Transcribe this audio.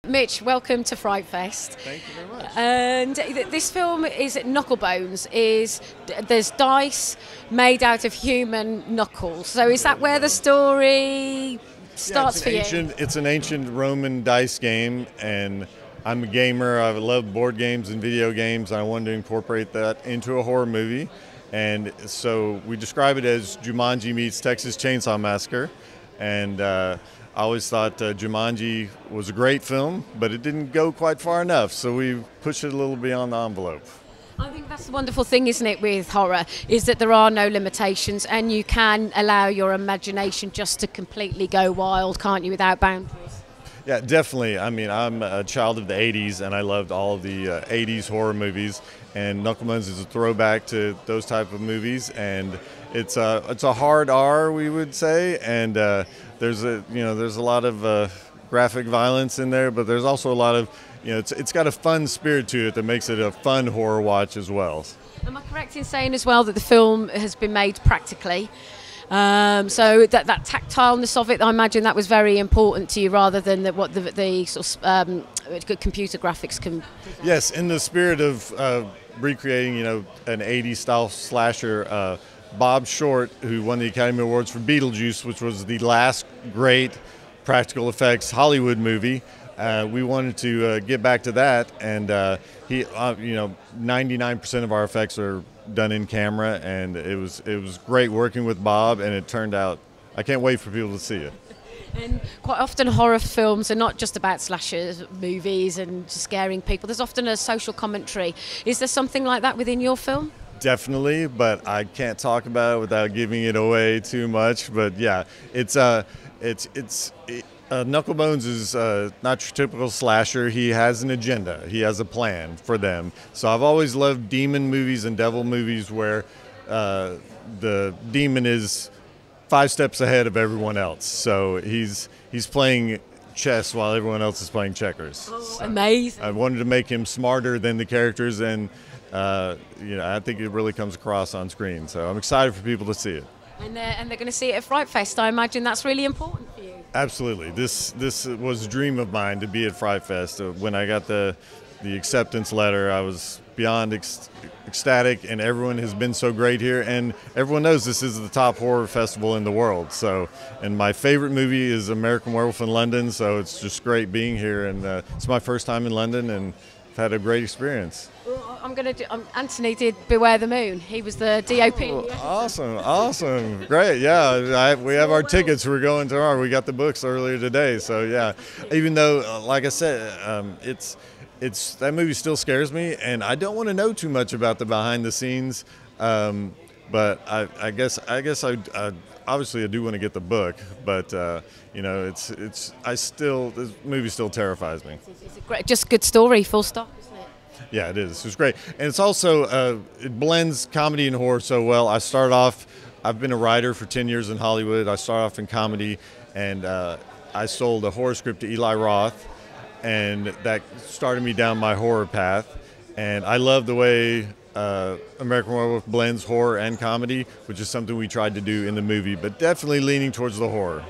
Mitch, welcome to FrightFest. Thank you very much. And this film is Knucklebones. There's dice made out of human knuckles. So is that where the story starts for you? It's an ancient Roman dice game, and I'm a gamer. I love board games and video games. I wanted to incorporate that into a horror movie, and so we describe it as Jumanji meets Texas Chainsaw Massacre, and I always thought Jumanji was a great film, but it didn't go quite far enough, so we pushed it a little beyond the envelope. I think that's the wonderful thing, isn't it, with horror, is that there are no limitations and you can allow your imagination just to completely go wild, can't you, without boundaries? Yeah, definitely. I mean, I'm a child of the 80s, and I loved all of the 80s horror movies, and Knucklebones is a throwback to those type of movies, and it's a hard R, we would say, and there's a lot of graphic violence in there, but there's also a lot of, it's got a fun spirit to it that makes it a fun horror watch as well. Am I correct in saying as well that the film has been made practically? So that tactileness of it, I imagine that was very important to you, rather than what the sort of computer graphics can present. Yes, in the spirit of recreating, an 80s style slasher. Bob Short, who won the Academy Awards for Beetlejuice, which was the last great practical effects Hollywood movie. We wanted to get back to that, and 99% of our effects are done in camera, and it was great working with Bob, and it turned out. I can't wait for people to see it. And quite often horror films are not just about slasher movies and scaring people. There's often a social commentary. Is there something like that within your film? Definitely, but I can't talk about it without giving it away too much. But yeah, Knucklebones is not your typical slasher. He has an agenda. He has a plan for them. So I've always loved demon movies and devil movies where the demon is 5 steps ahead of everyone else. So he's playing chess while everyone else is playing checkers. Oh, so amazing! I wanted to make him smarter than the characters, and I think it really comes across on screen. So I'm excited for people to see it. And they're going to see it at FrightFest. I imagine that's really important for you. Absolutely. This was a dream of mine to be at FrightFest. When I got the acceptance letter, I was beyond ecstatic, and everyone has been so great here. And everyone knows this is the top horror festival in the world. So, and my favorite movie is American Werewolf in London. So it's just great being here, and it's my first time in London, and I've had a great experience. Well, Anthony did Beware the Moon. He was the DOP. Oh, awesome, great. Yeah, we have our tickets. We're going tomorrow. We got the books earlier today. So yeah, even though, like I said, that movie still scares me, and I don't want to know too much about the behind the scenes. But I guess I obviously I do want to get the book, but this movie still terrifies me. It's a great, just good story, full stop, isn't it? Yeah, it is. It's great, and it's also it blends comedy and horror so well. I've been a writer for 10 years in Hollywood. I started off in comedy, and I sold a horror script to Eli Roth, and that started me down my horror path. And I love the way American Werewolf blends horror and comedy, which is something we tried to do in the movie, but definitely leaning towards the horror.